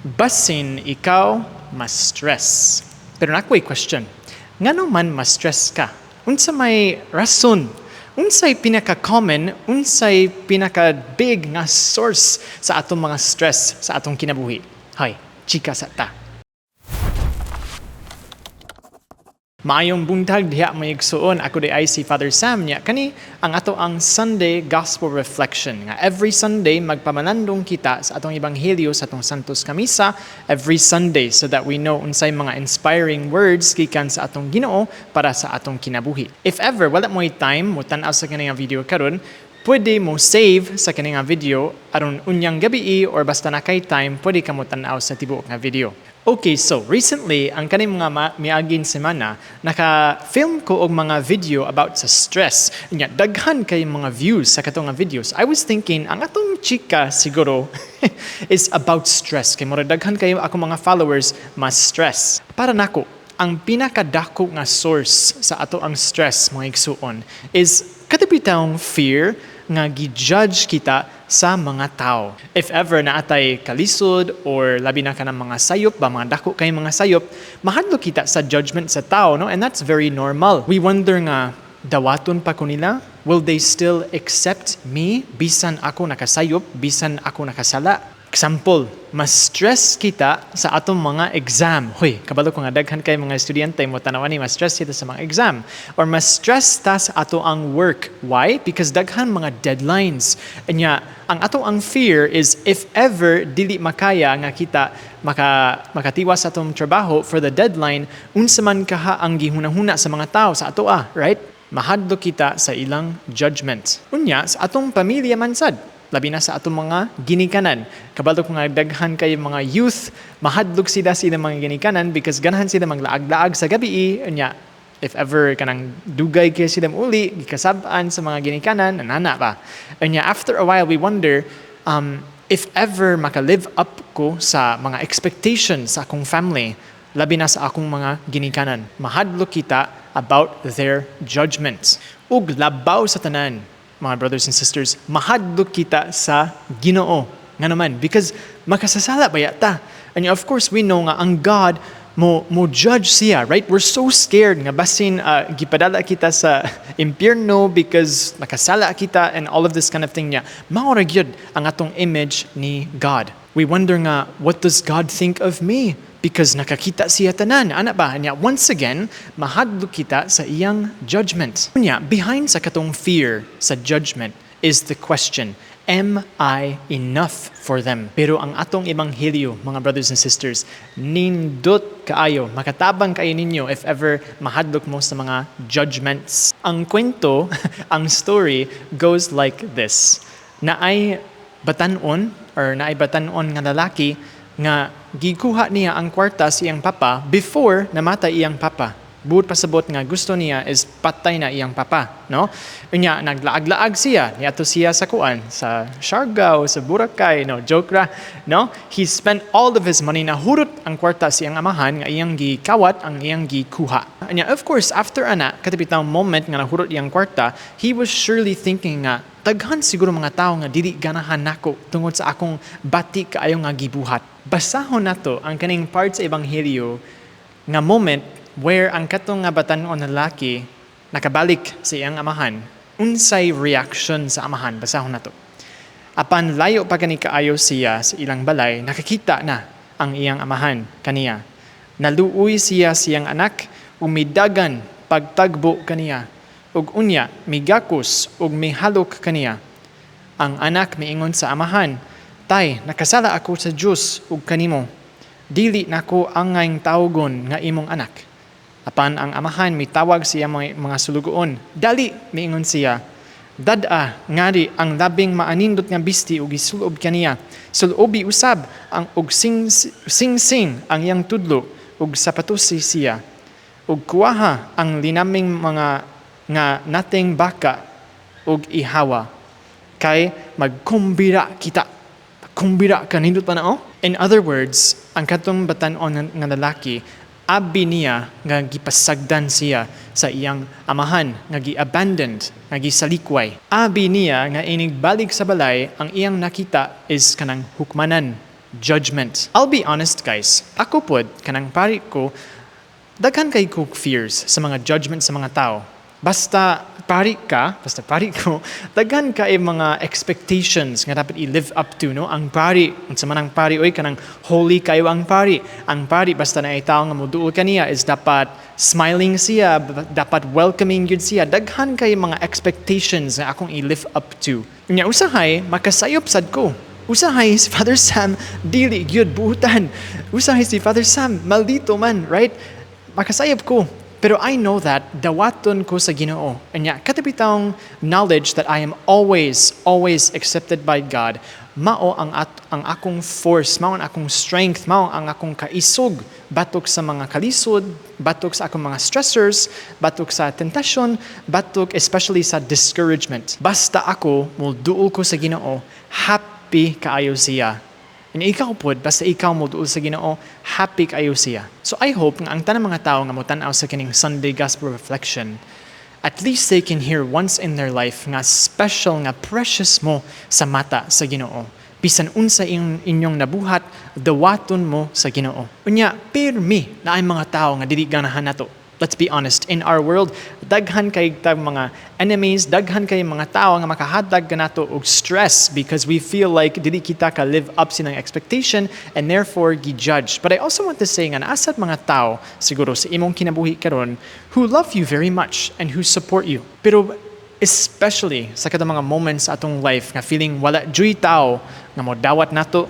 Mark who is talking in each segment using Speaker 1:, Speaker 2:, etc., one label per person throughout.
Speaker 1: Basin ikaw ma-stress. Pero nako'y question. Ngano man ma-stress ka? Unsa may rason? Unsay pinaka-common, unsay pinaka-big nga source sa atong mga stress sa atong kinabuhi? Hay, chika sa ta. Maayong buntag diha may igsuon, ako di ay si Father Sam niya. Kani ang ato ang Sunday Gospel Reflection. Nga every Sunday magpamalandong kita sa atong ebanghelyo sa atong Santos Kamisa every Sunday so that we know unsay mga inspiring words gikan sa atong Ginoo para sa atong kinabuhi. If ever wala mo'y time mo tan-aw sa kani nga video karon, pwede mo save sa kani nga video aron unyang gabi or basta na kay time pwede ka mo tan-aw sa tibuok nga video. Okay, so recently, ang kaning mga miaging semana, naka-film ko og mga video about sa stress. Nya, daghan kay mga views sa katong nga videos. I was thinking, ang atong chika siguro is about stress. Kay mura daghan kayo ako mga followers mas stress. Para nako, ang pinakadako nga source sa ato ang stress, mga igsuon, is katapitang fear nga gi-judge kita sa mga tao. If ever naatay kalisod or labi na ka ng mga sayop ba, mga dako kay mga sayop, mahadlok kita sa judgment sa tao, no? And that's very normal. We wonder nga, dawaton pa ko nila? Will they still accept me? Bisan ako nakasayop, bisan ako nakasala. Example, mas stress kita sa atong mga exam. Hoy, kabalo ko nga daghan kay mga estudyante mo tanawan ni mas stress kita sa mga exam. Or mas stress ta sa ato ang work. Why? Because daghan mga deadlines. Anya, ang ato ang fear is if ever dili makaya nga kita makatiwas sa atong trabaho for the deadline, unsa man kaha ang gihunahuna sa mga tao sa ato right? Mahadlok kita sa ilang judgment. Unya, sa atong pamilya man sad. Labi na sa atong mga ginikanan. Kabalo ko nga daghan kay mga youth, mahadlok sila mga ginikanan because ganahan sila maglaag-laag sa gabi. Nya, if ever kanang dugay kay sila uli, gikasab-an sa mga ginikanan, nanana pa. Nya, after a while, we wonder, if ever maka-live up ko sa mga expectations sa akong family, labi na sa akong mga ginikanan. Mahadlok kita about their judgments. Ug labaw sa tanan, mga brothers and sisters, mahadlok kita sa Ginoo. Nga naman, because makasasala ba yata? And of course, we know nga ang God mo judge siya, right? We're so scared nga basin gipadala kita sa impyerno because nakasala kita and all of this kind of thing niya. Maura gyud ang atong image ni God. We wonder nga, what does God think of me? Because nakakita siya tanan. Ana ba? Nya, once again, mahadlok kita sa iyang judgment. Nya, behind sa katong fear sa judgment is the question, am I enough for them? Pero ang atong ebanghelyo, mga brothers and sisters, nindot kaayo, makatabang kayo ninyo if ever mahadlok mo sa mga judgments. Ang kwento, ang story goes like this. Naay batanon nga lalaki nga gikuha niya ang kwarta sa iyang papa before namatay iyang papa. Buot pasabot nga gusto niya is patay na iyang papa, no? Unya naglaag-laag siya, niadto siya sa kuan, sa Siargao, sa Boracay, no, joke ra, no? He spent all of his money na hurot ang kwarta sa iyang amahan nga iyang gikawat ang iyang gikuha. Unya of course after ana katapitang moment nga nahurot iyang kwarta, he was surely thinking nga daghan siguro mga tao nga dili ganahan nako tungod sa akong bati kaayo nga gibuhat. Basahon nato ang kaning part sa ebanghelyo nga moment where ang katong nga batan-on na lalaki nakabalik sa iyang amahan. Unsay reaction sa amahan? Basahon nato. Apan layo pa kani kaayo siya sa ilang balay, nakakita na ang iyang amahan kaniya. Naluoy siya siyang anak, umidagan pagtagbo kaniya. Ug unya migakos ug mihalok kaniya. Ang anak miingon sa amahan, "Tay, nakasala ako sa Dios ug kanimo. Dili nako angayng tawgon nga imong anak." Apan ang amahan mitawag siya mga sulugoon. "Dali," miingon siya. "Dad-a ngari ang labing maanindot nga bisti ug isulob kaniya. Sulobi usab ang ug sing-sing ang iyang tudlo ug sapatos siya. Ug kuwaha ang linaming mga nga nating baka ug ihawa. Kay magkumbira kita." Kumbira ka, nindot pa na, oh? In other words, ang katong batan-on nga lalaki, abi niya nga gipasagdan siya sa iyang amahan, nga gi-abandoned, nga gisalikway. Abi niya nga inigbalik sa balay, ang iyang nakita is kanang hukmanan, judgment. I'll be honest guys, ako pod, kanang pari ko, daghan kay ko fears sa mga judgment sa mga tao. Basta pari ko, daghan ka mga expectations nga dapat i-live up to, no? Ang pari, unsa man ang pari, oy, kanang holy kayo ang pari. Ang pari, basta na itaw nga moduol kaniya is dapat smiling siya, dapat welcoming yun siya. Daghan kay mga expectations nga akong i-live up to. Unya, usahay, makasayop sad ko. Usahay si Father Sam, dili gyud buutan. Usahay si Father Sam, maldito man, right? Makasayop ko. Pero I know that dawaton ko sa Ginoo. Anya, katapitang knowledge that I am always accepted by God, mao ang akong force, mao ang akong strength, mao ang akong kaisog batok sa mga kalisod, batok sa akong mga stressors, batok sa tentasyon, batok especially sa discouragement. Basta ako mulduol ko sa Ginoo, happy kaayo siya. And ikaw pod, basta ikaw mo duol sa Ginoo, happy kayo siya. So I hope nga ang tanang mga tao nga motanaw sa kining Sunday Gospel Reflection, at least they can hear once in their life nga special, nga precious mo sa mata sa Ginoo. Bisan unsa inyong nabuhat, dawaton mo sa Ginoo. Unya, pirmi na ay mga tao nga dili ganahan nato. Let's be honest, in our world, daghan kay mga enemies, daghan kay mga tao nga makahatag kanato og stress because we feel like dili kita ka live up silang expectation and therefore gi-judge. But I also want to say nga naasad mga tao siguro sa imong kinabuhi karon who love you very much and who support you. Pero especially sa kada mga moments sa atong life nga feeling wala joy tao nga modawat nato,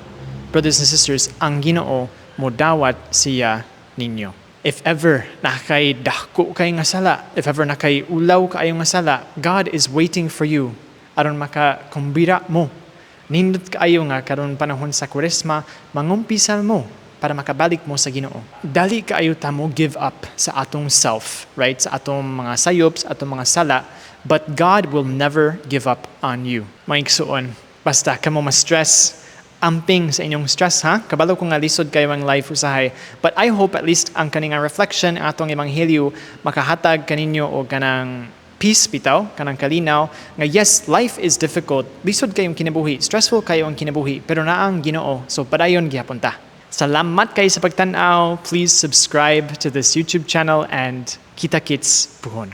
Speaker 1: brothers and sisters, ang Ginoo modawat siya ninyo. If ever nakay-dako kay nga sala, if ever nakay-ulaw kayo nga sala, God is waiting for you aron makakumbira mo. Nindot kaayo nga karon panahon sa Kwaresma, mangumpisal mo para makabalik mo sa Ginoo. Dali kaayo ta mo give up sa atong self, right? Sa atong mga sayop, sa atong mga sala, but God will never give up on you. Maigsuon, basta kamo ma-stress, amping sa inyong stress, ha? Kabalo ko nga lisod kayo ang life usahay. But I hope at least ang kaningang reflection, ang atong ebanghelyo, makahatag kaninyo o kanang peace bitaw, kanang kalinaw, nga yes, life is difficult. Lisod kayong kinabuhi, stressful kayo ang kinabuhi, pero naang Ginoo. So padayon gihapon ta. Salamat kayo sa pagtanaw. Please subscribe to this YouTube channel and kita-kits puhon.